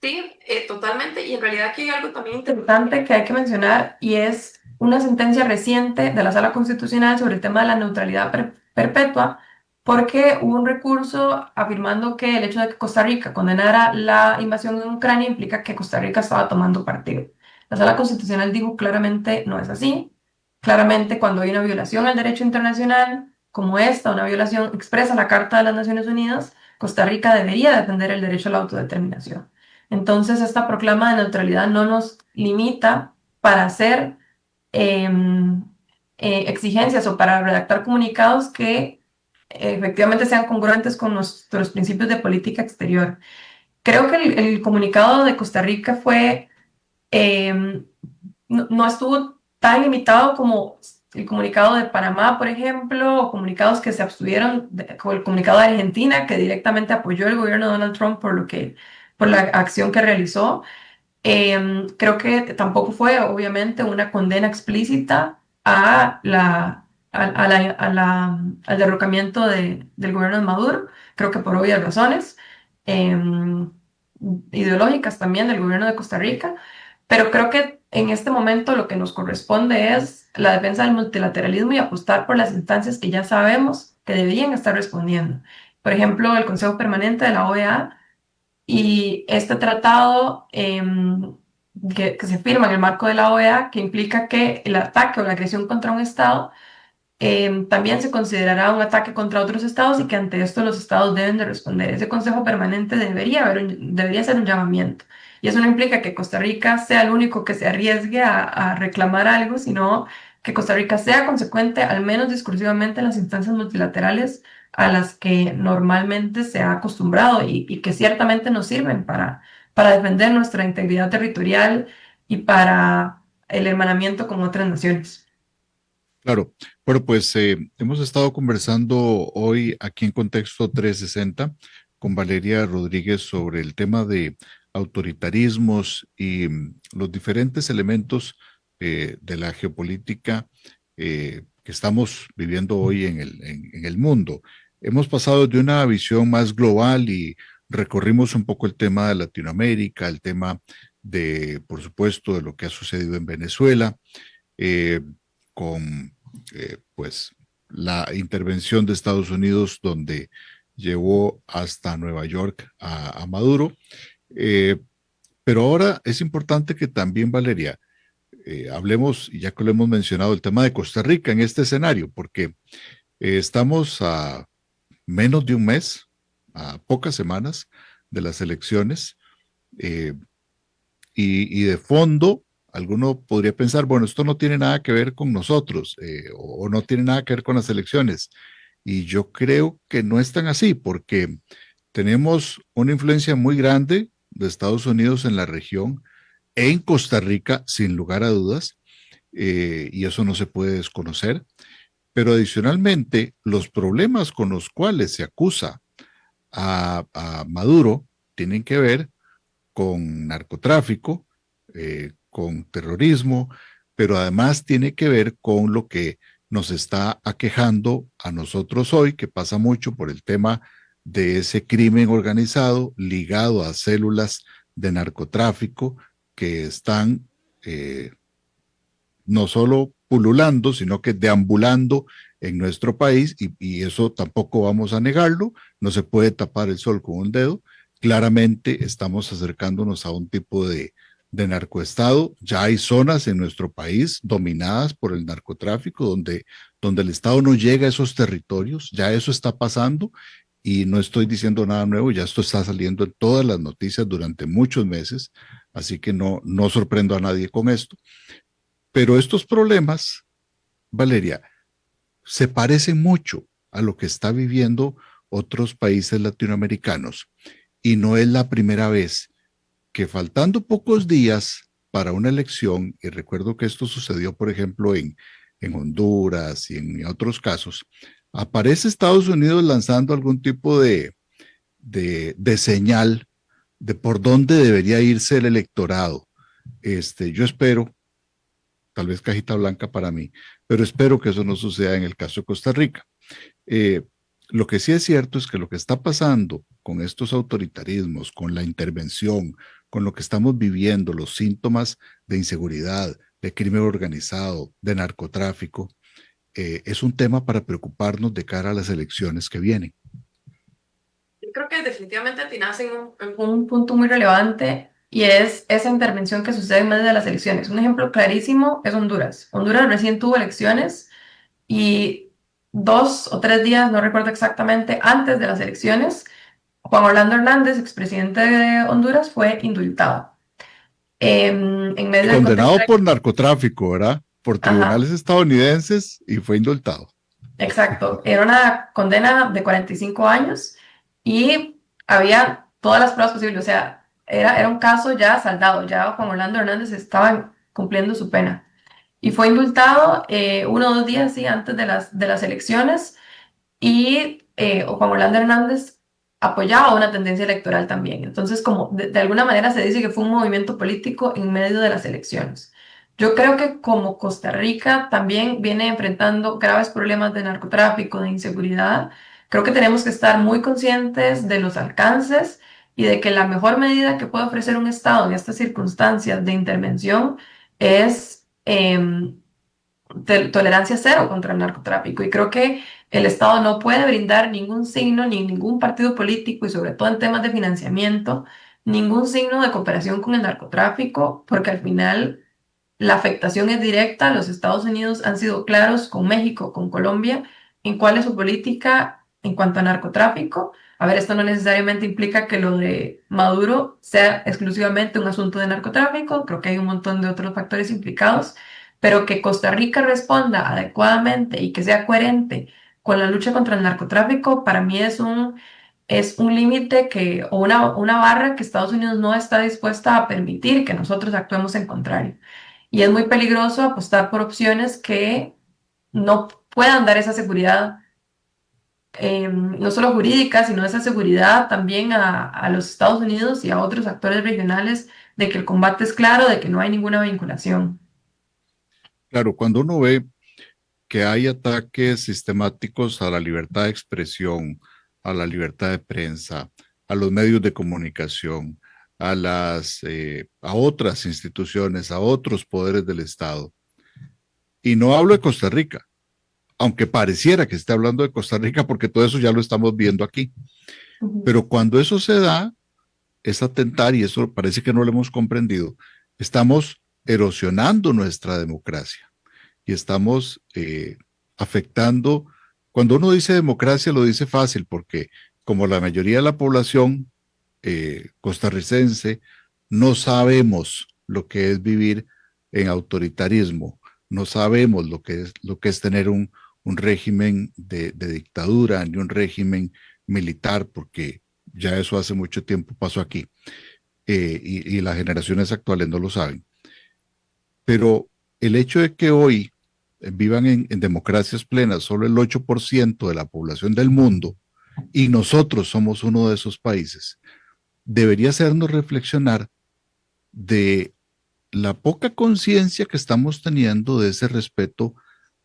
Sí, totalmente. Y en realidad aquí hay algo también interesante que hay que mencionar y es una sentencia reciente de la Sala Constitucional sobre el tema de la neutralidad perpetua, porque hubo un recurso afirmando que el hecho de que Costa Rica condenara la invasión en Ucrania implica que Costa Rica estaba tomando partido. La Sala Constitucional dijo claramente no es así. Claramente cuando hay una violación al derecho internacional como esta, una violación expresa a la Carta de las Naciones Unidas, Costa Rica debería defender el derecho a la autodeterminación. Entonces, esta proclama de neutralidad no nos limita para hacer exigencias o para redactar comunicados que efectivamente sean congruentes con nuestros principios de política exterior. Creo que el comunicado de Costa Rica fue, no estuvo tan limitado como el comunicado de Panamá, por ejemplo, o comunicados que se abstuvieron, como el comunicado de Argentina, que directamente apoyó el gobierno de Donald Trump por la acción que realizó. Creo que tampoco fue, obviamente, una condena explícita al derrocamiento del gobierno de Maduro, creo que por obvias razones, em, ideológicas también del gobierno de Costa Rica, pero creo que en este momento lo que nos corresponde es la defensa del multilateralismo y apostar por las instancias que ya sabemos que deberían estar respondiendo. Por ejemplo, el Consejo Permanente de la OEA y este tratado que se firma en el marco de la OEA, que implica que el ataque o la agresión contra un Estado también se considerará un ataque contra otros estados y que ante esto los estados deben de responder. Ese Consejo Permanente debería ser un llamamiento. Y eso no implica que Costa Rica sea el único que se arriesgue a reclamar algo, sino que Costa Rica sea consecuente, al menos discursivamente, en las instancias multilaterales a las que normalmente se ha acostumbrado y que ciertamente nos sirven para defender nuestra integridad territorial y para el hermanamiento con otras naciones. Claro, bueno, pues hemos estado conversando hoy aquí en Contexto 360 con Valeria Rodríguez sobre el tema de autoritarismos y los diferentes elementos de la geopolítica que estamos viviendo hoy en el mundo. Hemos pasado de una visión más global y recorrimos un poco el tema de Latinoamérica, el tema de, por supuesto, de lo que ha sucedido en Venezuela, eh, con pues la intervención de Estados Unidos donde llevó hasta Nueva York a Maduro. Eh, pero ahora es importante que también, Valeria, hablemos, y ya que lo hemos mencionado, el tema de Costa Rica en este escenario, porque estamos a menos de un mes, a pocas semanas de las elecciones, eh, y de fondo, alguno podría pensar, bueno, esto no tiene nada que ver con nosotros o no tiene nada que ver con las elecciones. Y yo creo que no es tan así, porque tenemos una influencia muy grande de Estados Unidos en la región, en Costa Rica, sin lugar a dudas, y eso no se puede desconocer. Pero adicionalmente, los problemas con los cuales se acusa a Maduro tienen que ver con narcotráfico, con terrorismo, pero además tiene que ver con lo que nos está aquejando a nosotros hoy, que pasa mucho por el tema de ese crimen organizado ligado a células de narcotráfico que están no solo pululando, sino que deambulando en nuestro país, y eso tampoco vamos a negarlo, no se puede tapar el sol con un dedo. Claramente estamos acercándonos a un tipo de narcoestado. Ya hay zonas en nuestro país dominadas por el narcotráfico, donde el Estado no llega a esos territorios, ya eso está pasando, y no estoy diciendo nada nuevo, ya esto está saliendo en todas las noticias durante muchos meses, así que no sorprendo a nadie con esto. Pero estos problemas, Valeria, se parecen mucho a lo que está viviendo otros países latinoamericanos, y no es la primera vez que, faltando pocos días para una elección, y recuerdo que esto sucedió, por ejemplo, en Honduras y en otros casos, aparece Estados Unidos lanzando algún tipo de señal de por dónde debería irse el electorado. Yo espero, tal vez cajita blanca para mí, pero espero que eso no suceda en el caso de Costa Rica. Lo que sí es cierto es que lo que está pasando con estos autoritarismos, con la intervención, con lo que estamos viviendo, los síntomas de inseguridad, de crimen organizado, de narcotráfico, es un tema para preocuparnos de cara a las elecciones que vienen. Yo creo que definitivamente atinas en un punto muy relevante, y es esa intervención que sucede en medio de las elecciones. Un ejemplo clarísimo es Honduras. Honduras recién tuvo elecciones y 2 o 3 días, no recuerdo exactamente, antes de las elecciones, Juan Orlando Hernández, expresidente de Honduras, fue indultado. En medio del Condenado contexto... por narcotráfico, ¿verdad? Por tribunales estadounidenses, y fue indultado. Exacto, era una condena de 45 años y había todas las pruebas posibles, o sea, era un caso ya saldado, ya Juan Orlando Hernández estaba cumpliendo su pena y fue indultado 1 o 2 días sí, antes de las elecciones, y Juan Orlando Hernández apoyaba una tendencia electoral también. Entonces, como de alguna manera se dice que fue un movimiento político en medio de las elecciones. Yo creo que como Costa Rica también viene enfrentando graves problemas de narcotráfico, de inseguridad, creo que tenemos que estar muy conscientes de los alcances y de que la mejor medida que puede ofrecer un Estado en estas circunstancias de intervención es tolerancia cero contra el narcotráfico. Y creo que el Estado no puede brindar ningún signo, ni ningún partido político, y sobre todo en temas de financiamiento, ningún signo de cooperación con el narcotráfico, porque al final la afectación es directa. Los Estados Unidos han sido claros con México, con Colombia, en cuál es su política en cuanto a narcotráfico. A ver, esto no necesariamente implica que lo de Maduro sea exclusivamente un asunto de narcotráfico, creo que hay un montón de otros factores implicados, pero que Costa Rica responda adecuadamente y que sea coherente con la lucha contra el narcotráfico, para mí es un límite o una barra que Estados Unidos no está dispuesta a permitir que nosotros actuemos en contrario. Y es muy peligroso apostar por opciones que no puedan dar esa seguridad, no solo jurídica, sino esa seguridad también a los Estados Unidos y a otros actores regionales, de que el combate es claro, de que no hay ninguna vinculación. Claro, cuando uno ve que hay ataques sistemáticos a la libertad de expresión, a la libertad de prensa, a los medios de comunicación, a otras instituciones, a otros poderes del Estado. Y no hablo de Costa Rica, aunque pareciera que esté hablando de Costa Rica, porque todo eso ya lo estamos viendo aquí. Pero cuando eso se da, es atentar, y eso parece que no lo hemos comprendido, estamos erosionando nuestra democracia y estamos afectando. Cuando uno dice democracia, lo dice fácil, porque como la mayoría de la población costarricense no sabemos lo que es vivir en autoritarismo, no sabemos lo que es tener un régimen de dictadura, ni un régimen militar, porque ya eso hace mucho tiempo pasó aquí, y las generaciones actuales no lo saben. Pero el hecho de que hoy vivan en democracias plenas solo el 8% de la población del mundo, y nosotros somos uno de esos países, debería hacernos reflexionar de la poca conciencia que estamos teniendo de ese respeto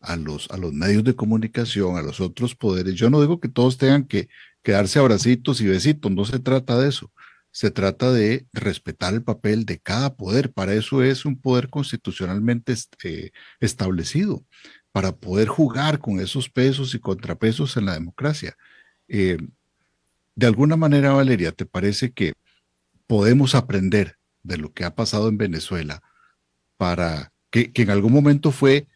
a los medios de comunicación, a los otros poderes. Yo no digo que todos tengan que quedarse abracitos y besitos, no se trata de eso. Se trata de respetar el papel de cada poder. Para eso es un poder constitucionalmente establecido, para poder jugar con esos pesos y contrapesos en la democracia. Eh, de alguna manera, Valeria, ¿te parece que podemos aprender de lo que ha pasado en Venezuela para que en algún momento fue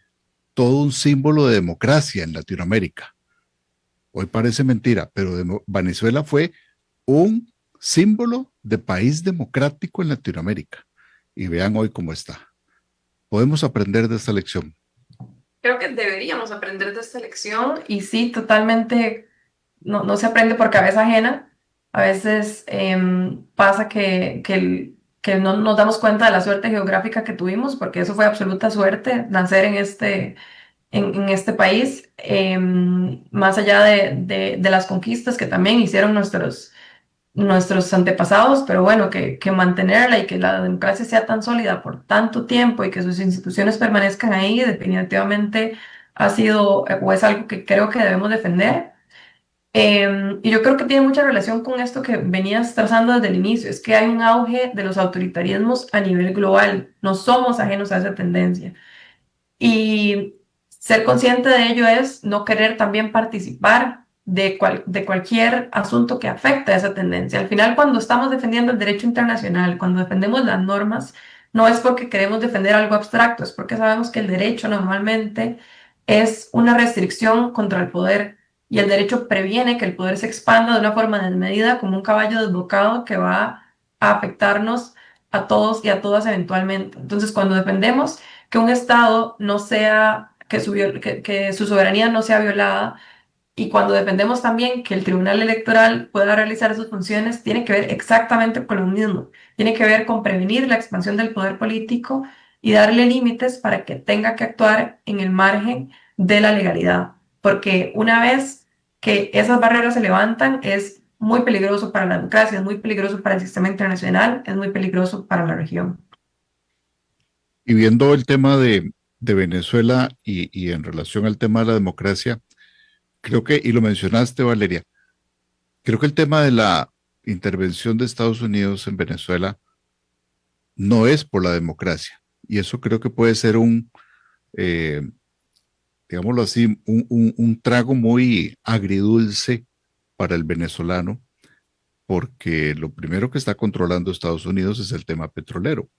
todo un símbolo de democracia en Latinoamérica? Hoy parece mentira, pero Venezuela fue un símbolo de país democrático en Latinoamérica. Y vean hoy cómo está. Podemos aprender de esta lección. Creo que deberíamos aprender de esta lección y sí, totalmente, no se aprende por cabeza ajena. A veces pasa que no nos damos cuenta de la suerte geográfica que tuvimos, porque eso fue absoluta suerte, nacer en este país, más allá de las conquistas que también hicieron nuestros antepasados, pero bueno, que mantenerla y que la democracia sea tan sólida por tanto tiempo y que sus instituciones permanezcan ahí, definitivamente ha sido o es algo que creo que debemos defender. Y yo creo que tiene mucha relación con esto que venías trazando desde el inicio, es que hay un auge de los autoritarismos a nivel global, no somos ajenos a esa tendencia. Y ser consciente de ello es no querer también participar de cualquier asunto que afecte a esa tendencia. Al final, cuando estamos defendiendo el derecho internacional, cuando defendemos las normas, no es porque queremos defender algo abstracto, es porque sabemos que el derecho normalmente es una restricción contra el poder y el derecho previene que el poder se expanda de una forma desmedida como un caballo desbocado que va a afectarnos a todos y a todas eventualmente. Entonces, cuando defendemos que un Estado no sea, que su soberanía no sea violada, y cuando defendemos también que el Tribunal Electoral pueda realizar sus funciones, tiene que ver exactamente con lo mismo. Tiene que ver con prevenir la expansión del poder político y darle límites para que tenga que actuar en el margen de la legalidad. Porque una vez que esas barreras se levantan, es muy peligroso para la democracia, es muy peligroso para el sistema internacional, es muy peligroso para la región. Y viendo el tema de Venezuela y en relación al tema de la democracia, creo que, y lo mencionaste, Valeria, creo que el tema de la intervención de Estados Unidos en Venezuela no es por la democracia. Y eso creo que puede ser eh, digámoslo así, un trago muy agridulce para el venezolano, porque lo primero que está controlando Estados Unidos es el tema petrolero,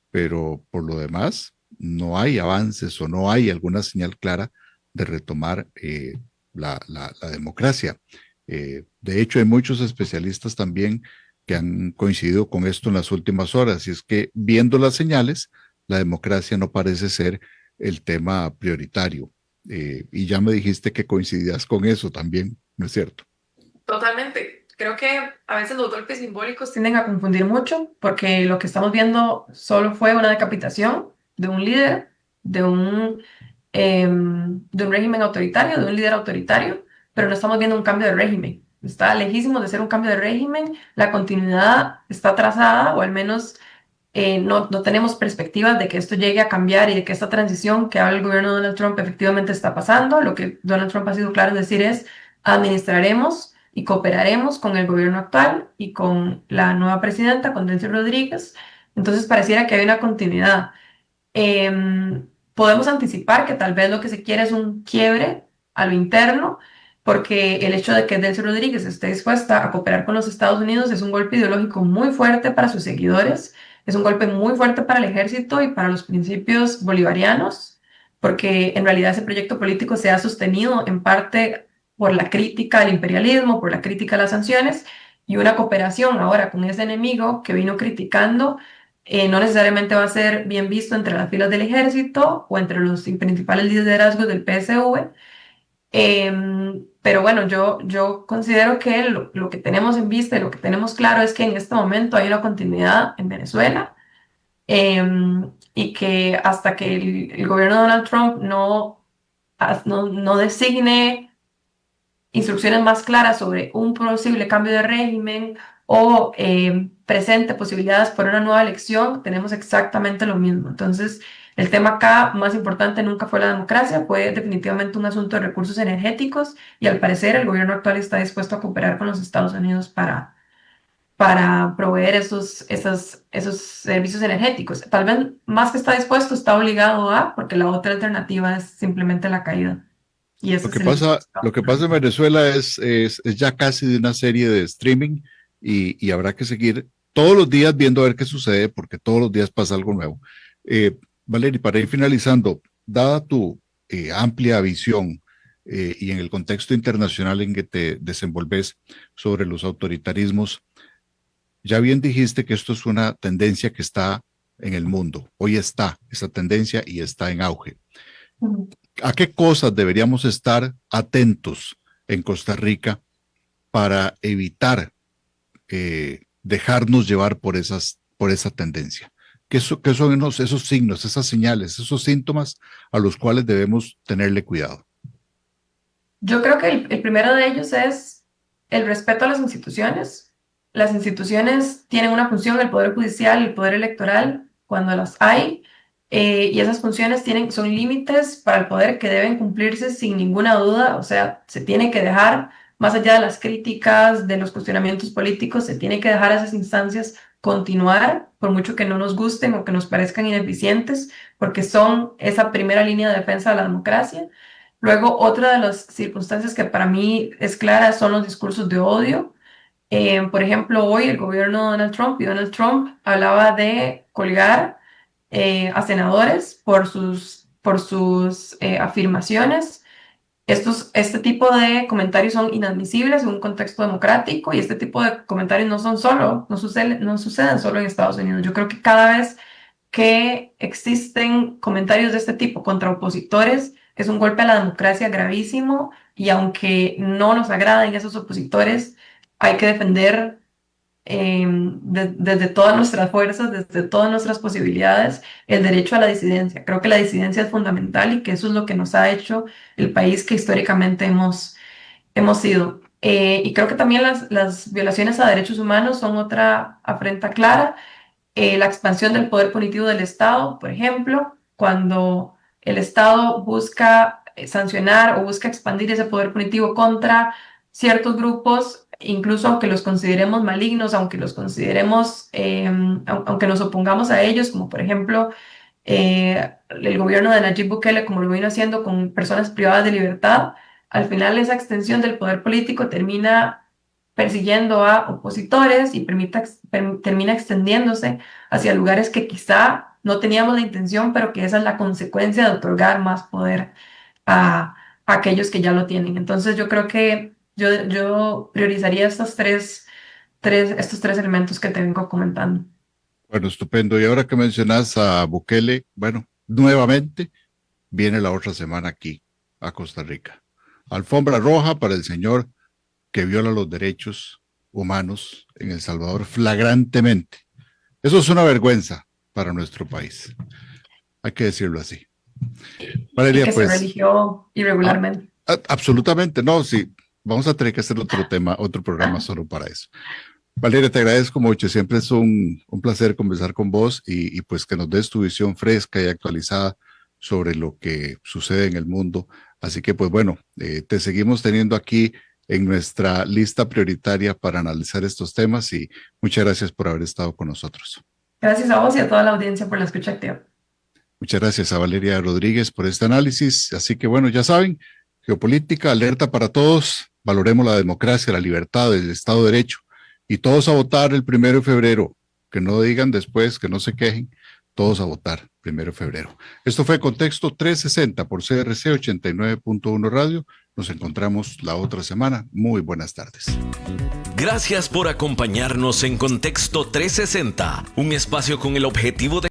pero por lo demás no hay avances o no hay alguna señal clara de retomar la democracia. De hecho, hay muchos especialistas también que han coincidido con esto en las últimas horas, y es que viendo las señales, la democracia no parece ser el tema prioritario. Y ya me dijiste que coincidías con eso también, ¿no es cierto? Totalmente. Creo que a veces los golpes simbólicos tienden a confundir mucho porque lo que estamos viendo solo fue una decapitación de un líder, de un régimen autoritario, de un líder autoritario, pero no estamos viendo un cambio de régimen. Está lejísimo de ser un cambio de régimen, la continuidad está trazada o al menos no tenemos perspectivas de que esto llegue a cambiar y de que esta transición que habla el gobierno de Donald Trump efectivamente está pasando. Lo que Donald Trump ha sido claro en decir es administraremos y cooperaremos con el gobierno actual y con la nueva presidenta, con Delcy Rodríguez. Entonces pareciera que hay una continuidad. Podemos anticipar que tal vez lo que se quiere es un quiebre a lo interno, porque el hecho de que Delcy Rodríguez esté dispuesta a cooperar con los Estados Unidos es un golpe ideológico muy fuerte para sus seguidores, es un golpe muy fuerte para el ejército y para los principios bolivarianos, porque en realidad ese proyecto político se ha sostenido en parte por la crítica al imperialismo, por la crítica a las sanciones y una cooperación ahora con ese enemigo que vino criticando no necesariamente va a ser bien visto entre las filas del ejército o entre los principales liderazgos del PSV. Pero bueno, yo considero que lo que tenemos en vista y lo que tenemos claro es que en este momento hay una continuidad en Venezuela y que hasta que el gobierno de Donald Trump no designe instrucciones más claras sobre un posible cambio de régimen o presente posibilidades por una nueva elección, tenemos exactamente lo mismo. Entonces, El tema acá más importante nunca fue la democracia, fue definitivamente un asunto de recursos energéticos y al parecer el gobierno actual está dispuesto a cooperar con los Estados Unidos para proveer esos servicios energéticos. Tal vez más que está dispuesto, está obligado a, porque la otra alternativa es simplemente la caída. Y ese Lo que pasa en Venezuela es ya casi de una serie de streaming y habrá que seguir todos los días viendo a ver qué sucede porque todos los días pasa algo nuevo. Valery, para ir finalizando, dada tu amplia visión y en el contexto internacional en que te desenvolves sobre los autoritarismos, ya bien dijiste que esto es una tendencia que está en el mundo. Hoy está esa tendencia y está en auge. ¿A qué cosas deberíamos estar atentos en Costa Rica para evitar dejarnos llevar por esa tendencia? ¿Qué son esos signos, esas señales, esos síntomas a los cuales debemos tenerle cuidado? Yo creo que el primero de ellos es el respeto a las instituciones. Las instituciones tienen una función, el Poder Judicial, el Poder Electoral, cuando las hay, y esas funciones son límites para el poder que deben cumplirse sin ninguna duda. O sea, se tiene que dejar, más allá de las críticas, de los cuestionamientos políticos, se tiene que dejar a esas instancias continuar, por mucho que no nos gusten o que nos parezcan ineficientes, porque son esa primera línea de defensa de la democracia. Luego, otra de las circunstancias que para mí es clara son los discursos de odio. Por ejemplo, hoy el gobierno de Donald Trump hablaba de colgar a senadores por sus afirmaciones. Este tipo de comentarios son inadmisibles en un contexto democrático y este tipo de comentarios no suceden solo en Estados Unidos. Yo creo que cada vez que existen comentarios de este tipo contra opositores es un golpe a la democracia gravísimo y aunque no nos agraden esos opositores, hay que defender desde todas nuestras fuerzas, desde todas nuestras posibilidades, el derecho a la disidencia. Creo que la disidencia es fundamental y que eso es lo que nos ha hecho el país que históricamente hemos sido. Y creo que también las violaciones a derechos humanos son otra afrenta clara. La expansión del poder punitivo del Estado, por ejemplo, cuando el Estado busca sancionar o busca expandir ese poder punitivo contra ciertos grupos, incluso aunque los consideremos malignos, aunque los consideremos, aunque nos opongamos a ellos, como por ejemplo el gobierno de Nayib Bukele, como lo vino haciendo con personas privadas de libertad, al final esa extensión del poder político termina persiguiendo a opositores y termina extendiéndose hacia lugares que quizá no teníamos la intención, pero que esa es la consecuencia de otorgar más poder a aquellos que ya lo tienen. Entonces yo creo que yo priorizaría estos tres elementos que te vengo comentando. Bueno, estupendo. Y ahora que mencionas a Bukele, bueno, nuevamente viene la otra semana aquí a Costa Rica. Alfombra roja para el señor que viola los derechos humanos en El Salvador flagrantemente. Eso es una vergüenza para nuestro país. Hay que decirlo así. Valeria, y que pues, se religió irregularmente. Absolutamente, no, sí. Vamos a tener que hacer otro tema, otro programa solo para eso. Valeria, te agradezco mucho. Siempre es un placer conversar con vos y pues que nos des tu visión fresca y actualizada sobre lo que sucede en el mundo. Así que pues bueno, te seguimos teniendo aquí en nuestra lista prioritaria para analizar estos temas y muchas gracias por haber estado con nosotros. Gracias a vos y a toda la audiencia por la escucha activa. Muchas gracias a Valeria Rodríguez por este análisis. Así que bueno, ya saben, geopolítica, alerta para todos. Valoremos la democracia, la libertad, el Estado de Derecho y todos a votar el 1 de febrero. Que no digan después, que no se quejen, todos a votar 1 de febrero. Esto fue Contexto 360 por CRC 89.1 Radio. Nos encontramos la otra semana. Muy buenas tardes. Gracias por acompañarnos en Contexto 360, un espacio con el objetivo de